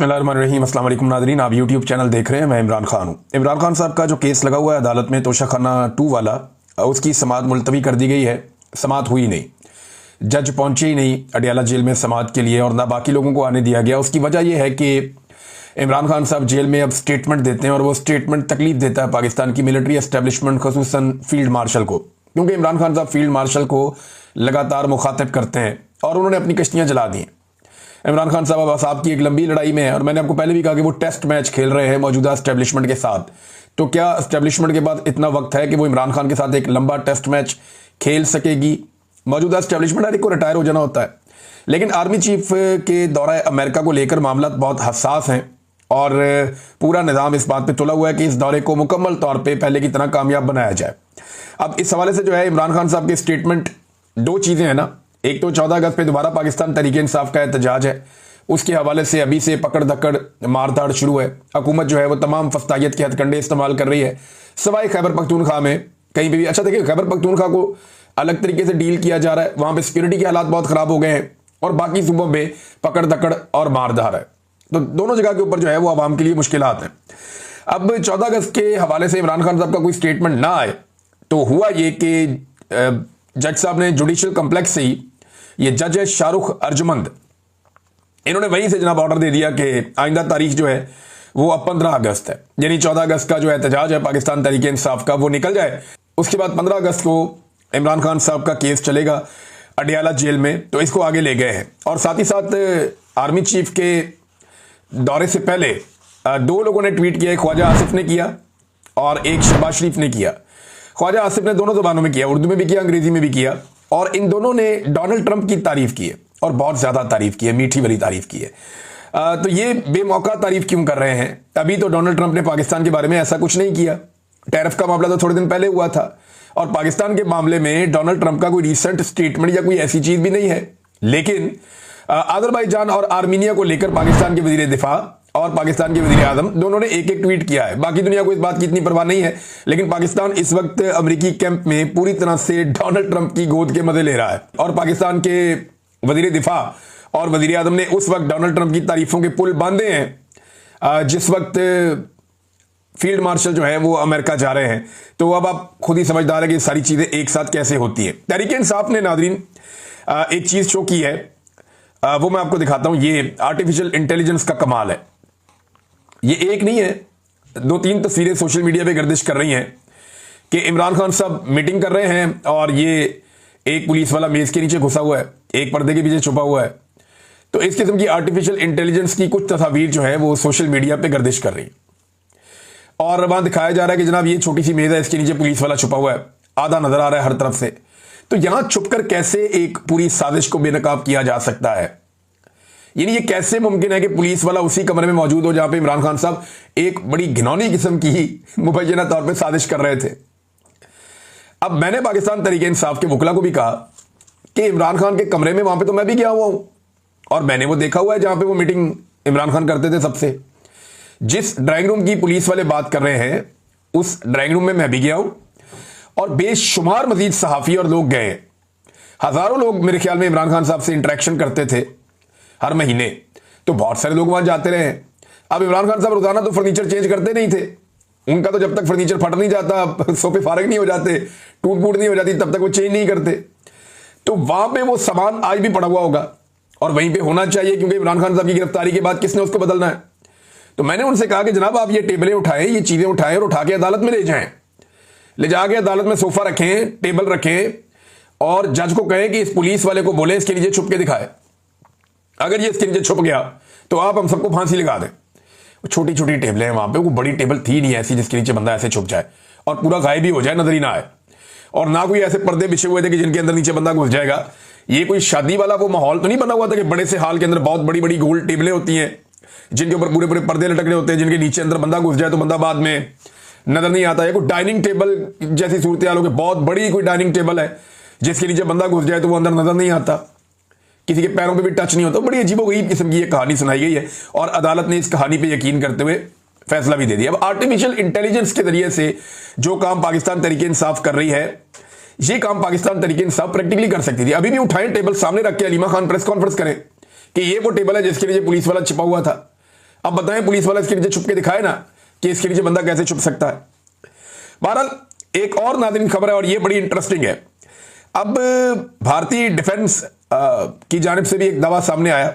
बिस्मिल्लाहिर्रहमानिर्रहीम। अस्सलाम वालेकुम नाज़रीन, आप यूट्यूब चैनल देख रहे हैं। मैं इमरान खान हूँ। इमरान खान साहब का जो केस लगा हुआ है अदालत में तोशाखाना 2 वाला, उसकी समाअत मुलतवी कर दी गई है। समाअत हुई नहीं, जज पहुंचे ही नहीं अडियाला जेल में समाअत के लिए और ना बाकी लोगों को आने दिया गया। उसकी वजह यह है कि इमरान खान साहब जेल में अब स्टेटमेंट देते हैं और वो स्टेटमेंट तकलीफ देता है पाकिस्तान की मिलिट्री एस्टेब्लिशमेंट, खसूसन फील्ड मार्शल को, क्योंकि इमरान खान साहब फील्ड मार्शल को लगातार मुखातिब करते हैं और उन्होंने अपनी कश्तियाँ जला दी हैं। इमरान खान साहब साहब की एक लंबी लड़ाई में है और मैंने आपको पहले भी कहा कि वो टेस्ट मैच खेल रहे हैं मौजूदा एस्टेब्लिशमेंट के साथ। तो क्या एस्टेब्लिशमेंट के बाद इतना वक्त है कि वो इमरान खान के साथ एक लंबा टेस्ट मैच खेल सकेगी? मौजूदा एस्टेब्लिशमेंट हर एक को रिटायर हो जाना होता है, लेकिन आर्मी चीफ के दौरा अमेरिका को लेकर मामला बहुत हसास हैं और पूरा निज़ाम इस बात पर तुला हुआ है कि इस दौरे को मुकम्मल तौर पर पहले की तरह कामयाब बनाया जाए। अब इस हवाले से जो है इमरान खान साहब के स्टेटमेंट, दो चीज़ें हैं ना, एक तो 14 अगस्त पे दोबारा पाकिस्तान तहरीक इंसाफ का एहतजाज है, उसके हवाले से अभी से पकड़ धक्कड़ मारधाड़ शुरू है। हुकूमत जो है वो तमाम फस्तायत के हथकंडे इस्तेमाल कर रही है, सिवाय खैबर पख्तूनख्वा में कहीं भी। अच्छा देखिए, खैबर पख्तूनख्वा को अलग तरीके से डील किया जा रहा है, वहाँ पर सिक्योरिटी के हालात बहुत ख़राब हो गए हैं और बाकी सूबों में पकड़ धक्कड़ और मारधाड़ है। तो दोनों जगह के ऊपर जो है वो आवाम के लिए मुश्किलात हैं। अब 14 अगस्त के हवाले से इमरान खान साहब का कोई स्टेटमेंट ना आए तो हुआ ये कि जज साहब ने जुडिशल कम्प्लेक्स से ही, ये जज है शाहरुख अर्जमंद, इन्होंने वहीं से जनाब ऑर्डर दे दिया कि आइंदा तारीख जो है वो अब 15 अगस्त है, यानी 14 अगस्त का जो एहतजाज है पाकिस्तान तहरीक इंसाफ का वो निकल जाए। उसके बाद 15 अगस्त को इमरान खान साहब का केस चलेगा अडियाला जेल में, तो इसको आगे ले गए हैं। और साथ ही साथ आर्मी चीफ के दौरे से पहले दो लोगों ने ट्वीट किया, ख्वाजा आसिफ ने किया और एक शहबाज शरीफ ने किया। ख्वाजा आसिफ ने दोनों ज़ुबानों में किया, उर्दू में भी किया, अंग्रेजी में भी किया, और इन दोनों ने डोनाल्ड ट्रंप की तारीफ की है और बहुत ज़्यादा तारीफ की है, मीठी वाली तारीफ की है। तो ये बेमौका तारीफ क्यों कर रहे हैं? अभी तो डोनाल्ड ट्रंप ने पाकिस्तान के बारे में ऐसा कुछ नहीं किया, टैरिफ का मामला तो थोड़े दिन पहले हुआ था और पाकिस्तान के मामले में डोनाल्ड ट्रंप का कोई रिसेंट स्टेटमेंट या कोई ऐसी चीज़ भी नहीं है। लेकिन अजरबैजान और आर्मीनिया को लेकर पाकिस्तान के वज़ीर दिफा और पाकिस्तान के वज़ीर आज़म दोनों ने एक एक ट्वीट किया है। बाकी दुनिया को इस बात की इतनी परवाह नहीं है, लेकिन पाकिस्तान इस वक्त अमेरिकी कैंप में पूरी तरह से डोनाल्ड ट्रंप की गोद के मजे ले रहा है और पाकिस्तान के वज़ीर दिफा और वज़ीर आज़म ने उस वक्त डोनाल्ड ट्रंप की तारीफों के पुल बांधे हैं जिस वक्त फील्ड मार्शल जो है वो अमेरिका जा रहे हैं। तो अब आप खुद ही समझदार है कि सारी चीज़ें एक साथ कैसे होती हैं। तहरीक इंसाफ ने नाज़रीन एक चीज़ शो की है, वो मैं आपको दिखाता हूँ। ये आर्टिफिशियल इंटेलिजेंस का कमाल है। ये एक नहीं है, 2-3 तस्वीरें सोशल मीडिया पे गर्दिश कर रही हैं कि इमरान खान साहब मीटिंग कर रहे हैं और ये एक पुलिस वाला मेज़ के नीचे घुसा हुआ है, एक पर्दे के पीछे छुपा हुआ है। तो इस किस्म की आर्टिफिशियल इंटेलिजेंस की कुछ तस्वीर जो है वो सोशल मीडिया पे गर्दिश कर रही है और वहाँ दिखाया जा रहा है कि जनाब ये छोटी सी मेज़ है, इसके नीचे पुलिस वाला छुपा हुआ है, आधा नजर आ रहा है हर तरफ से। तो यहाँ छुपकर कैसे एक पूरी साजिश को बेनकाब किया जा सकता है? यानी ये कैसे मुमकिन है कि पुलिस वाला उसी कमरे में मौजूद हो जहां पे इमरान खान साहब एक बड़ी घिनौनी किस्म की मुबैना तौर पे साजिश कर रहे थे। अब मैंने पाकिस्तान तहरीक इंसाफ के वकला को भी कहा कि इमरान खान के कमरे में वहां पे तो मैं भी गया हुआ हूं और मैंने वो देखा हुआ है जहां पे वो मीटिंग इमरान खान करते थे सबसे। जिस ड्राइंग रूम की पुलिस वाले बात कर रहे हैं उस ड्राइंग रूम में मैं भी गया हूं और बेशुमार मजीद सहाफ़ी और लोग गए। हज़ारों लोग मेरे ख्याल में इमरान खान साहब से इंटरेक्शन करते थे हर महीने, तो बहुत सारे लोग वहां जाते रहे। अब इमरान खान साहब रोजाना तो फर्नीचर चेंज करते नहीं थे, उनका तो जब तक फर्नीचर फट नहीं जाता, सोफे फारग नहीं हो जाते, टूट फूट नहीं हो जाती, तब तक वो चेंज नहीं करते। तो वहां पे वो सामान आज भी पड़ा हुआ होगा और वहीं पे होना चाहिए, क्योंकि इमरान खान साहब की गिरफ्तारी के बाद किसने उसको बदलना है। तो मैंने उनसे कहा कि जनाब आप ये टेबलें उठाएं, ये चीजें उठाएं और उठा के अदालत में ले जाएं, ले जाके अदालत में सोफा रखें, टेबल रखें और जज को कहें कि इस पुलिस वाले को बोले इसके नीचे छुप के दिखाए। अगर ये इसके नीचे छुप गया तो आप हम सबको फांसी लगा दें। छोटी छोटी टेबलें हैं वहां पे, वो बड़ी टेबल थी नहीं ऐसी जिसके नीचे बंदा ऐसे छुप जाए और पूरा गायब ही हो जाए, नजर ही ना आए। और ना कोई ऐसे पर्दे बिछे हुए थे कि जिनके अंदर नीचे बंदा घुस जाएगा। ये कोई शादी वाला वो माहौल तो नहीं बना हुआ था कि बड़े से हाल के अंदर बहुत बड़ी बड़ी गोल टेबलें होती हैं जिनके ऊपर पूरे पूरे पर्दे लटकने होते हैं, जिनके नीचे अंदर बंदा घुस जाए तो बंदा बाद में नजर नहीं आता है। कोई डाइनिंग टेबल जैसी सूरत हाल हो, बहुत बड़ी कोई डाइनिंग टेबल है जिसके नीचे बंदा घुस जाए तो वो अंदर नजर नहीं आता, किसी के पैरों पे भी टच नहीं होता। बड़ी अजीबोगरीब किस्म की ये कहानी सुनाई गई है और अदालत ने इस कहानी पे यकीन करते हुए फैसला भी दे दिया। अब आर्टिफिशियल इंटेलिजेंस के जरिए से जो काम पाकिस्तान तहरीक इंसाफ कर रही है, ये काम पाकिस्तान तहरीक इंसाफ प्रैक्टिकली कर सकती थी। अभी भी उठाएं टेबल सामने रख के अलीमा खान प्रेस कॉन्फ्रेंस करें कि ये वो टेबल है जिसके नीचे पुलिस वाला छिपा हुआ था। अब बताएं पुलिस वाला इसके नीचे छुप के दिखाए ना कि इसके नीचे बंदा कैसे छुप सकता है। बहरहाल एक और नाज़रीन खबर है और ये बड़ी इंटरेस्टिंग है। अब भारतीय डिफेंस की जानिब से भी एक दावा सामने आया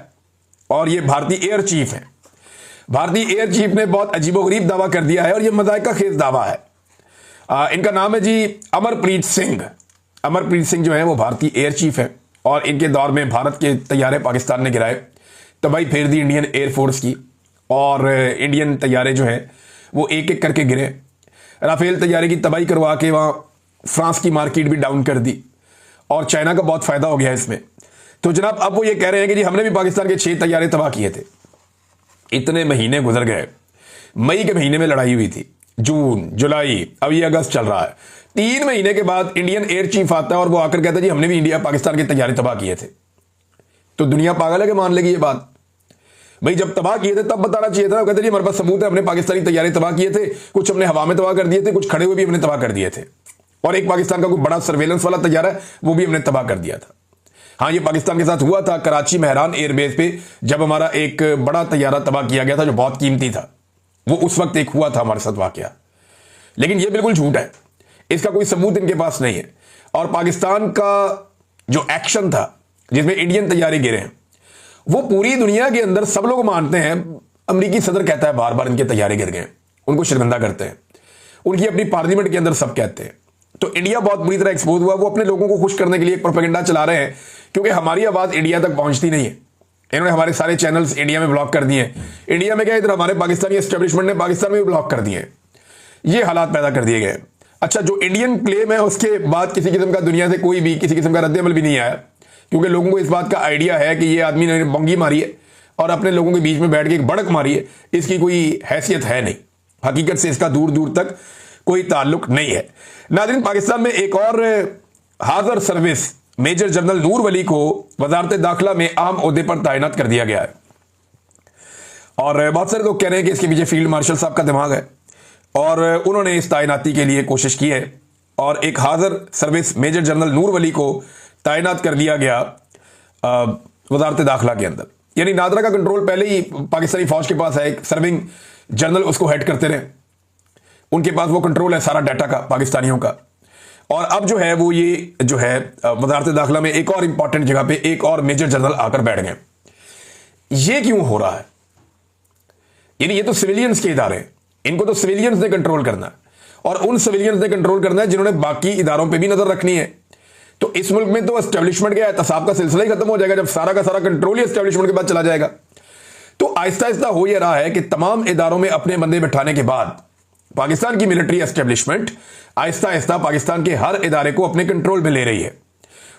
और ये भारतीय एयर चीफ है। भारतीय एयर चीफ ने बहुत अजीबोगरीब दावा कर दिया है और ये मज़ाक़ा खेज दावा है। इनका नाम है जी अमरप्रीत सिंह। अमरप्रीत सिंह जो है वो भारतीय एयर चीफ है और इनके दौर में भारत के तैयारे पाकिस्तान ने गिराए, तबाही फेर दी इंडियन एयरफोर्स की और इंडियन तैयारे जो हैं वो एक एक करके गिरे। राफेल तैयारे की तबाही करवा के वहाँ फ्रांस की मार्केट भी डाउन कर दी और चाइना का बहुत फ़ायदा हो गया इसमें। तो जनाब अब वो ये कह रहे हैं कि जी हमने भी पाकिस्तान के 6 तैयारे तबाह किए थे। इतने महीने गुजर गए, मई के महीने में लड़ाई हुई थी, जून जुलाई, अब ये अगस्त चल रहा है। 3 महीने के बाद इंडियन एयर चीफ आता है और वो आकर कहता है जी हमने भी इंडिया पाकिस्तान के तैयारे तबाह किए थे। तो दुनिया पागल है कि मान लेगी ये बात? भाई जब तबाह किए थे तब बताना चाहिए था। कहते जी हमारे पास सबूत है, हमने पाकिस्तानी तैयारे तबाह किए थे, कुछ हमने हवा में तबाह कर दिए थे, कुछ खड़े हुए भी हमने तबाह कर दिए थे, और एक पाकिस्तान का कोई बड़ा सर्वेलेंस वाला तैयारा है वो भी हमने तबाह कर दिया था। हाँ, ये पाकिस्तान के साथ हुआ था कराची मेहरान एयरबेस पे, जब हमारा एक बड़ा तैयारा तबाह किया गया था जो बहुत कीमती था। वो उस वक्त एक हुआ था हमारे साथ वाकया, लेकिन ये बिल्कुल झूठ है, इसका कोई सबूत इनके पास नहीं है। और पाकिस्तान का जो एक्शन था जिसमें इंडियन तैयारे गिरे हैं वो पूरी दुनिया के अंदर सब लोग मानते हैं। अमेरिकी सदर कहता है बार बार इनके तैयारे गिर गए, उनको शर्मिंदा करते हैं, उनकी अपनी पार्लियामेंट के अंदर सब कहते हैं। तो इंडिया बहुत बुरी तरह एक्सपोज हुआ। वो अपने लोगों को खुश करने के लिए एक प्रोपेगेंडा चला रहे हैं क्योंकि हमारी आवाज़ इंडिया तक पहुंचती नहीं है। इन्होंने हमारे सारे चैनल्स इंडिया में ब्लॉक कर दिए हैं। इंडिया में क्या, इधर हमारे पाकिस्तानी एस्टेब्लिशमेंट ने पाकिस्तान में भी ब्लॉक कर दिए हैं। ये हालात पैदा कर दिए गए। अच्छा, जो इंडियन क्लेम है उसके बाद किसी किस्म का दुनिया से कोई भी किसी किस्म का रद्द अमल भी नहीं आया, क्योंकि लोगों को इस बात का आइडिया है कि ये आदमी ने बंगी मारी है और अपने लोगों के बीच में बैठ के एक बड़क मारी है, इसकी कोई हैसियत है नहीं, हकीकत से इसका दूर दूर तक कोई ताल्लुक नहीं है। नाज़रीन, पाकिस्तान में एक और हाज़र सर्विस मेजर जनरल नूर वली को वजारत दाखिला में अहम ओहदे पर तैनात कर दिया गया है और बहुत सारे लोग कह रहे हैं कि इसके पीछे फील्ड मार्शल साहब का दिमाग है और उन्होंने इस तैनाती के लिए कोशिश की है और एक हाज़र सर्विस मेजर जनरल नूर वली को तैनात कर दिया गया वजारत दाखिला के अंदर। यानी नादरा का कंट्रोल पहले ही पाकिस्तानी फौज के पास है, एक सर्विंग जनरल उसको हेड करते रहे, उनके पास वो कंट्रोल है सारा डाटा का पाकिस्तानियों का। और अब जो है वो ये जो है वजारत दाखिला में एक और इंपॉर्टेंट जगह पे एक और मेजर जनरल आकर बैठ गए। ये क्यों हो रहा है? यानी ये तो सिविलियंस के इदारे हैं, इनको तो सिविलियंस ने कंट्रोल करना है और उन सिविलियंस ने कंट्रोल करना है जिन्होंने बाकी इदारों पे भी नजर रखनी है। तो इस मुल्क में तो एस्टेब्लिशमेंट का एहतसाब का सिलसिला ही खत्म हो जाएगा जब सारा का सारा कंट्रोल ही एस्टेब्लिशमेंट के बाद चला जाएगा। तो आहिस्ता आहिस्ता हो यह रहा है कि तमाम इदारों में अपने बंदे बिठाने के बाद पाकिस्तान की मिलिट्री एस्टेब्लिशमेंट आहिस्ता आहिस्ता पाकिस्तान के हर इदारे को अपने कंट्रोल में ले रही है।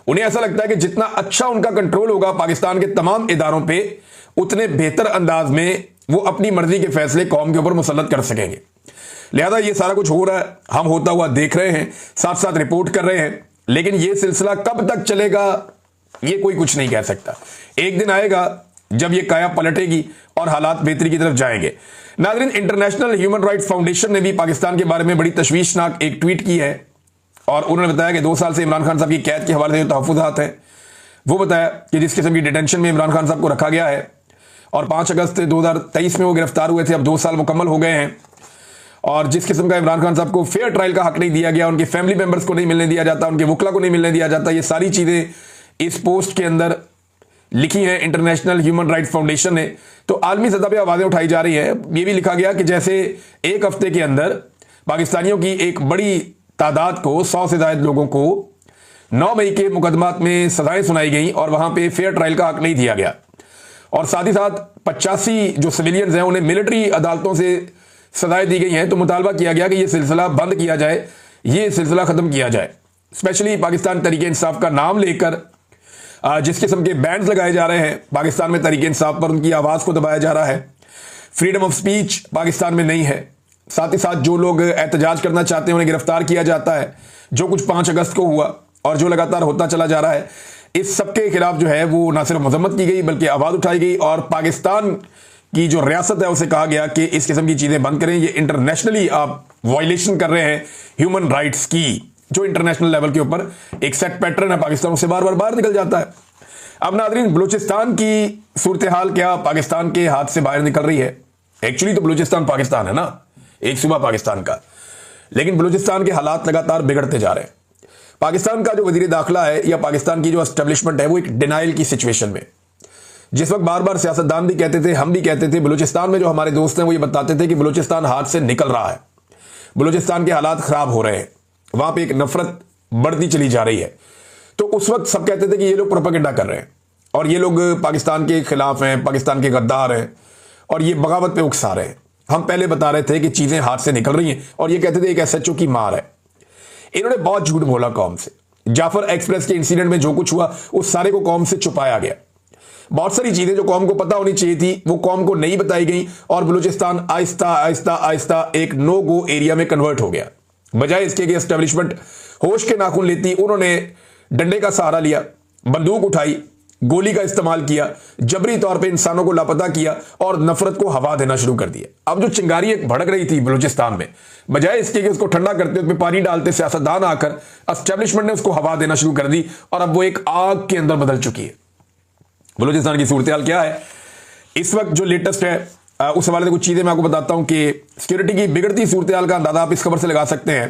उन्हें ऐसा लगता है कि जितना अच्छा उनका कंट्रोल होगा पाकिस्तान के तमाम इदारों पे, उतने बेहतर अंदाज में वो अपनी मर्जी के फैसले कौम के ऊपर मुसल्लत कर सकेंगे। लिहाजा ये सारा कुछ हो रहा है, हम होता हुआ देख रहे हैं, साथ साथ रिपोर्ट कर रहे हैं, लेकिन ये सिलसिला कब तक चलेगा ये कोई कुछ नहीं कह सकता। एक दिन आएगा जब ये काया पलटेगी और हालात बेहतरी की तरफ जाएंगे। नाज़रीन, इंटरनेशनल ह्यूमन राइट्स फाउंडेशन ने भी पाकिस्तान के बारे में बड़ी तशवीशनाक एक ट्वीट की है और उन्होंने बताया कि 2 साल से इमरान खान साहब की कैद के हवाले से जो तहफ़्फ़ुज़ात हैं वो बताया कि जिस किस्म की डिटेंशन में इमरान खान साहब को रखा गया है और 5 अगस्त 2023 में वो गिरफ्तार हुए थे, अब 2 साल मुकम्मल हो गए हैं, और जिस किस्म का इमरान खान साहब को फेयर ट्रायल का हक नहीं दिया गया, उनके फैमिली मेंबर्स को नहीं मिलने दिया जाता, उनके वकला को नहीं मिलने दिया जाता, ये सारी चीज़ें इस पोस्ट के अंदर लिखी हैं इंटरनेशनल ह्यूमन राइट्स फाउंडेशन ने। तो आलमी सतह पर आवाज़ें उठाई जा रही हैं। ये भी लिखा गया कि जैसे एक हफ्ते के अंदर पाकिस्तानियों की एक बड़ी तादाद को, 100 से ज़ायद लोगों को 9 मई के मुकदमात में सजाएं सुनाई गई और वहाँ पे फेयर ट्रायल का हक नहीं दिया गया, और साथ ही साथ 85 जो सिविलियंस हैं उन्हें मिलिट्री अदालतों से सजाएं दी गई हैं। तो मुतालबा किया गया कि ये सिलसिला बंद किया जाए, ये सिलसिला ख़त्म किया जाए। स्पेशली पाकिस्तान तहरीक इंसाफ का नाम लेकर जिस किस्म के बैंड्स लगाए जा रहे हैं पाकिस्तान में तहरीक इंसाफ पर, उनकी आवाज़ को दबाया जा रहा है। फ्रीडम ऑफ स्पीच पाकिस्तान में नहीं है। साथ ही साथ जो लोग एहतजाज करना चाहते हैं उन्हें गिरफ्तार किया जाता है, जो कुछ 5 अगस्त को हुआ और जो लगातार होता चला जा रहा है। इस सब के खिलाफ जो है वो ना सिर्फ मजम्मत की गई बल्कि आवाज़ उठाई गई और पाकिस्तान की जो रियासत है उसे कहा गया कि इस किस्म की चीज़ें बंद करें, ये इंटरनेशनली आप वायलेशन कर रहे हैं ह्यूमन राइट्स की, जो इंटरनेशनल लेवल के ऊपर एक सेट पैटर्न है पाकिस्तान से बार बार बाहर निकल जाता है। अब नाज़रीन, बलूचिस्तान की सूरत हाल क्या पाकिस्तान के हाथ से बाहर निकल रही है एक्चुअली तो बलूचिस्तान पाकिस्तान है ना, एक सूबा पाकिस्तान का, लेकिन बलूचिस्तान के हालात लगातार बिगड़ते जा रहे हैं। पाकिस्तान का जो वजीर दाखिला है या पाकिस्तान की जो एस्टेब्लिशमेंट है वो एक डिनाइल की सिचुएशन में, जिस वक्त बार बार सियासतदान भी कहते थे, हम भी कहते थे, बलूचिस्तान में जो हमारे दोस्त हैं वो ये बताते थे कि बलूचिस्तान हाथ से निकल रहा है, बलूचिस्तान के हालात खराब हो रहे हैं, वहां पे एक नफरत बढ़ती चली जा रही है। तो उस वक्त सब कहते थे कि ये लोग प्रोपेगेंडा कर रहे हैं और ये लोग पाकिस्तान के खिलाफ हैं, पाकिस्तान के गद्दार हैं और ये बगावत पे उकसा रहे हैं। हम पहले बता रहे थे कि चीजें हाथ से निकल रही हैं और ये कहते थे एक एसएचओ की मार है। इन्होंने बहुत झूठ बोला कौम से। जाफर एक्सप्रेस के इंसिडेंट में जो कुछ हुआ उस सारे को कौम से छुपाया गया। बहुत सारी चीजें जो कौम को पता होनी चाहिए थी वो कौम को नहीं बताई गई और बलूचिस्तान आहिस्ता आहिस्ता आहिस्ता एक नो गो एरिया में कन्वर्ट हो गया। बजाय इसके कि एस्टेब्लिशमेंट होश के नाखून लेती, उन्होंने डंडे का सहारा लिया, बंदूक उठाई, गोली का इस्तेमाल किया, जबरी तौर पे इंसानों को लापता किया और नफरत को हवा देना शुरू कर दिया। अब जो चिंगारी एक भड़क रही थी बलूचिस्तान में, बजाय इसके कि उसको ठंडा करते, उसमें पानी डालते सियासतदान आकर, एस्टेब्लिशमेंट ने उसको हवा देना शुरू कर दी और अब वो एक आग के अंदर बदल चुकी है। बलूचिस्तान की सूरत हाल क्या है इस वक्त जो लेटेस्ट है, उस हवाले से कुछ चीजें मैं आपको बताता हूं कि सिक्योरिटी की बिगड़ती सूरत हाल का अंदाजा आप इस खबर से लगा सकते हैं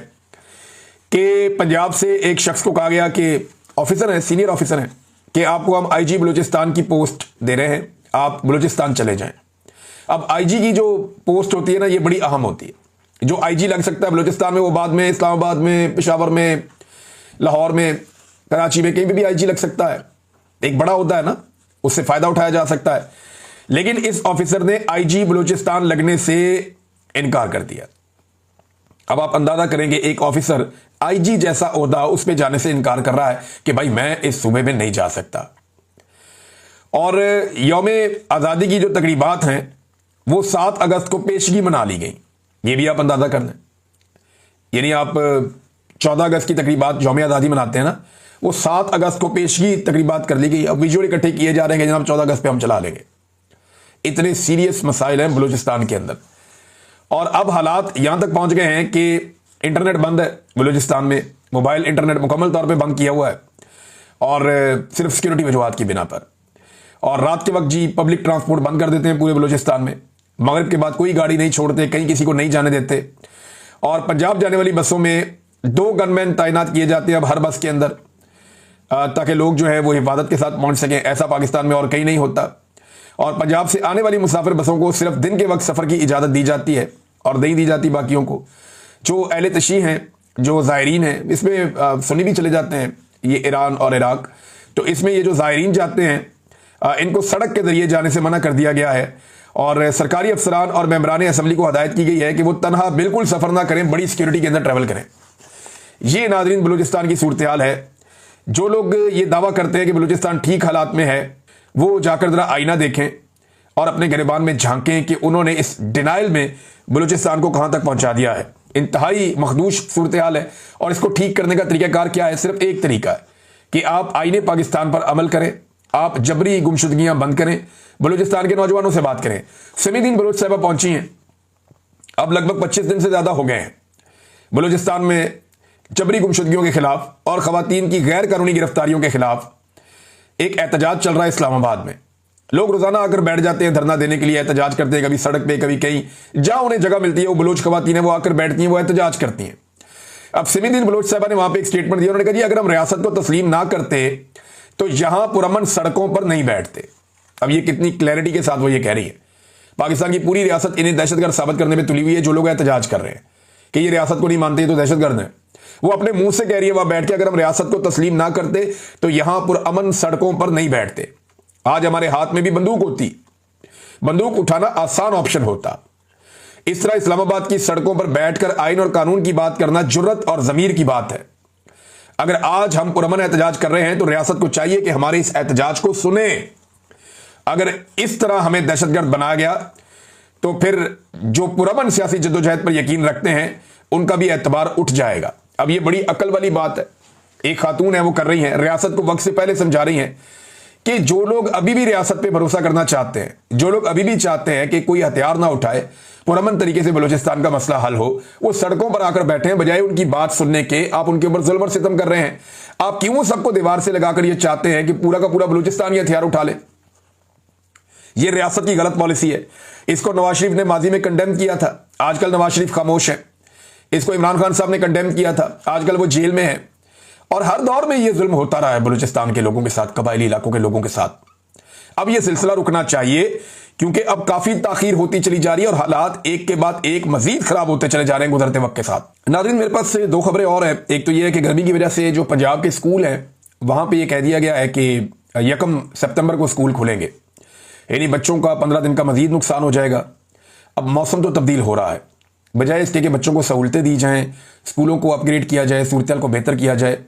कि पंजाब से एक शख्स को कहा गया कि ऑफिसर है, सीनियर ऑफिसर है, कि आपको हम आईजी बलूचिस्तान की पोस्ट दे रहे हैं, आप बलूचिस्तान चले जाएं। अब आईजी की जो पोस्ट होती है ना, ये बड़ी अहम होती है। जो आईजी लग सकता है बलूचिस्तान में, वो बाद में इस्लामाबाद में, पेशावर में, लाहौर में, कराची में, कहीं भी आईजी लग सकता है। एक बड़ा होता है ना, उससे फायदा उठाया जा सकता है। लेकिन इस ऑफिसर ने आईजी बलूचिस्तान लगने से इनकार कर दिया। अब आप अंदाजा करेंगे एक ऑफिसर आईजी जैसा ओहदा उस पे जाने से इनकार कर रहा है कि भाई मैं इस सूबे में नहीं जा सकता। और यौम आज़ादी की जो तकरीबात हैं वो 7 अगस्त को पेशगी मना ली गई, ये भी आप अंदाजा कर लें। यानी आप 14 अगस्त की तकरीबात यौम आज़ादी मनाते हैं ना, वो 7 अगस्त को पेशगी तकरीबात कर ली गई। अब विजुअल इकट्ठे किए जा रहे हैं जनाब 14 अगस्त पे हम चला लेंगे। इतने सीरियस मसाइल हैं बलूचिस्तान के अंदर और अब हालात यहां तक पहुंच गए हैं कि इंटरनेट बंद है बलूचिस्तान में, मोबाइल इंटरनेट मुकम्मल तौर पे बंद किया हुआ है और सिर्फ सिक्योरिटी वजूहात की बिना पर। और रात के वक्त जी पब्लिक ट्रांसपोर्ट बंद कर देते हैं पूरे बलूचिस्तान में, मगरिब के बाद कोई गाड़ी नहीं छोड़ते, कहीं किसी को नहीं जाने देते। और पंजाब जाने वाली बसों में 2 गनमैन तैनात किए जाते हैं अब हर बस के अंदर, ताकि लोग जो है वो हिफाजत के साथ पहुंच सकें। ऐसा पाकिस्तान में और कहीं नहीं होता। और पंजाब से आने वाली मुसाफिर बसों को सिर्फ दिन के वक्त सफ़र की इजाज़त दी जाती है और नहीं दी जाती बाकियों को। जो अहले तशी हैं, जो ज़ायरीन हैं, इसमें सुन्नी भी चले जाते हैं, ये ईरान और इराक, तो इसमें ये जो ज़ायरीन जाते हैं इनको सड़क के ज़रिए जाने से मना कर दिया गया है। और सरकारी अफसरान और मेंबरान असम्बली को हदायत की गई है कि वो तनहा बिल्कुल सफ़र ना करें, बड़ी सिक्योरिटी के अंदर ट्रैवल करें। ये नाज़रीन बलूचिस्तान की सूरत हाल है। जो लोग ये दावा करते हैं कि बलूचिस्तान ठीक हालात में है, वो जाकर ज़रा आईना देखें और अपने गिरबान में झांकें कि उन्होंने इस डिनाइल में बलूचिस्तान को कहां तक पहुंचा दिया है। इंतहाई मखदूश सूरत हाल है और इसको ठीक करने का तरीकाकार क्या है? सिर्फ एक तरीका है कि आप आईने पाकिस्तान पर अमल करें, आप जबरी गुमशुदगियां बंद करें, बलूचिस्तान के नौजवानों से बात करें। समीदीन बलोच साहिबा पहुंची हैं, अब लगभग 25 दिन से ज्यादा हो गए हैं बलूचिस्तान में जबरी गुमशुदगियों के खिलाफ और खवातीन की गैर कानूनी गिरफ्तारियों के खिलाफ एक एहतजाज चल रहा है इस्लामाबाद में। लोग रोजाना आकर बैठ जाते हैं धरना देने के लिए, एहतजाज करते हैं, कभी सड़क पे, कभी कहीं, जहां उन्हें जगह मिलती है वो बलोच खवातीन है वो आकर बैठती हैं, वो एहतजाज करती हैं। अब समीदीन बलोच साहबा ने वहां पे एक स्टेटमेंट दिया, उन्होंने कहा जी अगर हम रियासत को तस्लीम ना करते तो यहां पुरअमन सड़कों पर नहीं बैठते। अब ये कितनी क्लैरिटी के साथ वो ये कह रही है। पाकिस्तान की पूरी रियासत इन्हें दहशतगर्द साबित करने में तुली हुई है। जो लोग एहतजाज कर रहे हैं कि ये रियासत को नहीं मानते तो दहशतगर्द है, वो अपने मुंह से कह रही है वहां बैठ के अगर हम रियासत को तस्लीम ना करते तो यहां पुरअमन सड़कों पर नहीं बैठते। आज हमारे हाथ में भी बंदूक होती, बंदूक उठाना आसान ऑप्शन होता। इस तरह इस्लामाबाद की सड़कों पर बैठकर आइन और कानून की बात करना जुर्रत और जमीर की बात है। अगर आज हम पुरअमन एहतजाज कर रहे हैं तो रियासत को चाहिए कि हमारे इस एहतजाज को सुने। अगर इस तरह हमें दहशतगर्द बनाया गया तो फिर जो पुरअमन सियासी जद्दोजहद पर यकीन रखते हैं उनका भी एतबार उठ जाएगा। अब ये बड़ी अकल वाली बात है, एक खातून है वो कर रही हैं, रियासत को वक्त से पहले समझा रही हैं कि जो लोग अभी भी रियासत पे भरोसा करना चाहते हैं, जो लोग अभी भी चाहते हैं कि कोई हथियार ना उठाए, पुरअमन तरीके से बलूचिस्तान का मसला हल हो, वो सड़कों पर आकर बैठे हैं बजाय उनकी बात सुनने के। आप उनके ऊपर जुल्म और सितम कर रहे हैं। आप क्यों सबको दीवार से लगाकर ये चाहते हैं कि पूरा का पूरा बलूचिस्तान ये हथियार उठा ले? ये रियासत की गलत पॉलिसी है। इसको नवाज शरीफ ने माजी में कंडेम किया था, आजकल नवाज शरीफ खामोश है। इसको इमरान खान साहब ने कंडेम किया था, आजकल वो जेल में है। और हर दौर में ये जुल्म होता रहा है बलूचिस्तान के लोगों के साथ, कबायली इलाकों के लोगों के साथ। अब ये सिलसिला रुकना चाहिए, क्योंकि अब काफी ताखीर होती चली जा रही है और हालात एक के बाद एक मजीद खराब होते चले जा रहे हैं गुजरते वक्त के साथ। नाज़रीन, मेरे पास दो खबरें और हैं। एक तो ये है कि गर्मी की वजह से जो पंजाब के स्कूल हैं वहां पे ये कह दिया गया है कि 1 सितंबर को स्कूल खुलेंगे, यानी बच्चों का 15 दिन का मजीद नुकसान हो जाएगा। अब मौसम तो तब्दील हो रहा है, बजाय इसके कि बच्चों को सहूलतें दी जाएं, स्कूलों को अपग्रेड किया जाए, सूरत को बेहतर किया जाए,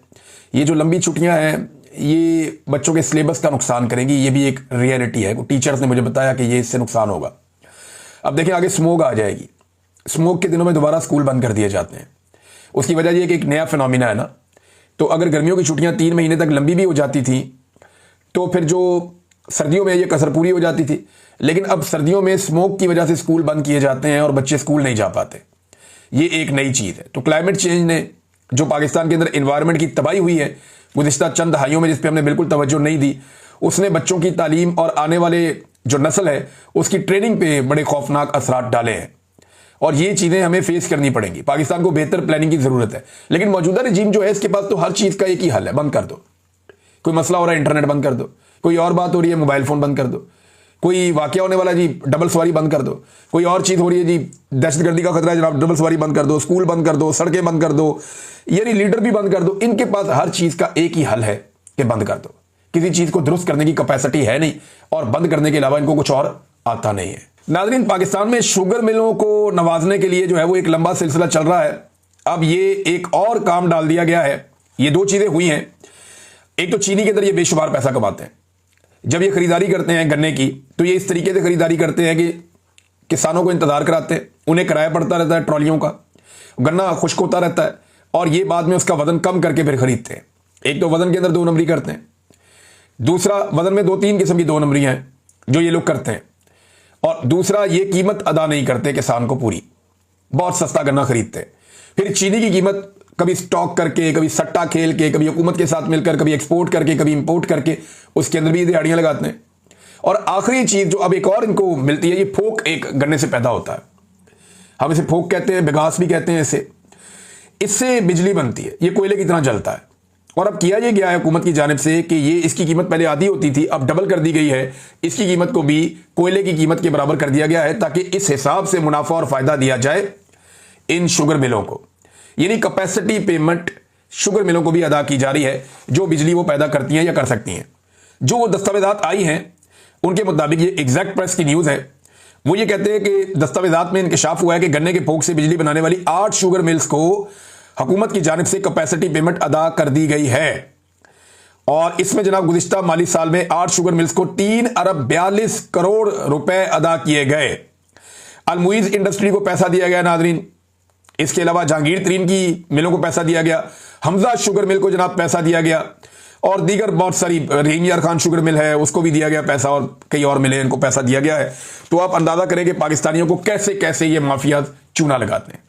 ये जो लंबी छुट्टियां हैं ये बच्चों के सिलेबस का नुकसान करेंगी। ये भी एक रियलिटी है। टीचर्स ने मुझे बताया कि ये इससे नुकसान होगा। अब देखिए आगे स्मोक आ जाएगी। स्मोक के दिनों में दोबारा स्कूल बंद कर दिए जाते हैं। उसकी वजह यह कि एक नया फिनोमिना है ना, तो अगर गर्मियों की छुट्टियां 3 महीने तक लंबी भी हो जाती थी तो फिर जो सर्दियों में ये कसर पूरी हो जाती थी। लेकिन अब सर्दियों में स्मोक की वजह से स्कूल बंद किए जाते हैं और बच्चे स्कूल नहीं जा पाते। ये एक नई चीज़ है। तो क्लाइमेट चेंज ने जो पाकिस्तान के अंदर इन्वायरमेंट की तबाही हुई है गुज़िश्ता चंद दहाइयों में, जिस पे हमने बिल्कुल तवज्जो नहीं दी, उसने बच्चों की तालीम और आने वाले जो नस्ल है उसकी ट्रेनिंग पे बड़े खौफनाक असरात डाले हैं। और ये चीज़ें हमें फेस करनी पड़ेंगी। पाकिस्तान को बेहतर प्लानिंग की ज़रूरत है। लेकिन मौजूदा रजीम जो है इसके पास तो हर चीज़ का एक ही हल है, बंद कर दो। कोई मसला हो रहा है इंटरनेट बंद कर दो, कोई और बात हो रही है मोबाइल फ़ोन बंद कर दो, कोई वाकया होने वाला जी डबल सवारी बंद कर दो, कोई और चीज़ हो रही है जी दहशतगर्दी का खतरा है जनाब डबल सवारी बंद कर दो, स्कूल बंद कर दो, सड़कें बंद कर दो, यानी लीडर भी बंद कर दो। इनके पास हर चीज़ का एक ही हल है कि बंद कर दो। किसी चीज़ को दुरुस्त करने की कैपेसिटी है नहीं और बंद करने के अलावा इनको कुछ और आता नहीं है। नाज़रीन, पाकिस्तान में शुगर मिलों को नवाजने के लिए जो है वो एक लंबा सिलसिला चल रहा है। अब ये एक और काम डाल दिया गया है। ये दो चीज़ें हुई हैं। एक तो चीनी के अंदर ये बेशुमार पैसा कमाते हैं। जब ये खरीदारी करते हैं गन्ने की तो ये इस तरीके से खरीदारी करते हैं कि किसानों को इंतजार कराते हैं, उन्हें किराया पड़ता रहता है ट्रॉलियों का, गन्ना खुश्क होता रहता है और ये बाद में उसका वजन कम करके फिर खरीदते हैं। एक तो वजन के अंदर 2 नंबरी करते हैं, दूसरा वजन में 2-3 किस्म की 2 नंबरियां हैं जो ये लोग करते हैं, और दूसरा ये कीमत अदा नहीं करते किसान को पूरी, बहुत सस्ता गन्ना खरीदते हैं। फिर चीनी की कीमत कभी स्टॉक करके, कभी सट्टा खेल के, कभी हुकूमत के साथ मिलकर, कभी एक्सपोर्ट करके, कभी इंपोर्ट करके उसके अंदर भी दिहाड़ियां लगाते हैं। और आखिरी चीज जो अब एक और इनको मिलती है, ये फोक एक गन्ने से पैदा होता है। हम इसे फोक कहते हैं, बिगास भी कहते हैं। इससे बिजली बनती है, ये कोयले की तरह जलता है। और अब किया ये गया है हुकूमत की जानिब से कि ये इसकी कीमत पहले आधी होती थी, अब डबल कर दी गई है। इसकी कीमत को भी कोयले की कीमत के बराबर कर दिया गया है ताकि इस हिसाब से मुनाफा और फायदा दिया जाए इन शुगर मिलों को। यानी कैपेसिटी पेमेंट शुगर मिलों को भी अदा की जा रही है जो बिजली वो पैदा करती हैं या कर सकती हैं। जो दस्तावेजात आई हैं उनके मुताबिक, ये एग्जैक्ट प्रेस की न्यूज़ है, वो ये कहते हैं कि दस्तावेजात में इंकशाफ हुआ है कि गन्ने के फोक से बिजली बनाने वाली 8 शुगर मिल्स को हुकूमत की जानिब से कैपेसिटी पेमेंट अदा कर दी गई है। और इसमें जनाब गुज़िश्ता माली साल में 8 शुगर मिल्स को 3 अरब 42 करोड़ रुपए अदा किए गए। अलमुइज इंडस्ट्री को पैसा दिया गया नाजरीन। इसके अलावा जहांगीर तरीन की मिलों को पैसा दिया गया, हमजा शुगर मिल को जनाब पैसा दिया गया, और दीगर बहुत सारी, रहीम यार खान शुगर मिल है उसको भी दिया गया पैसा, और कई और मिले इनको पैसा दिया गया है। तो आप अंदाजा करें कि पाकिस्तानियों को कैसे कैसे ये माफिया चूना लगाते हैं।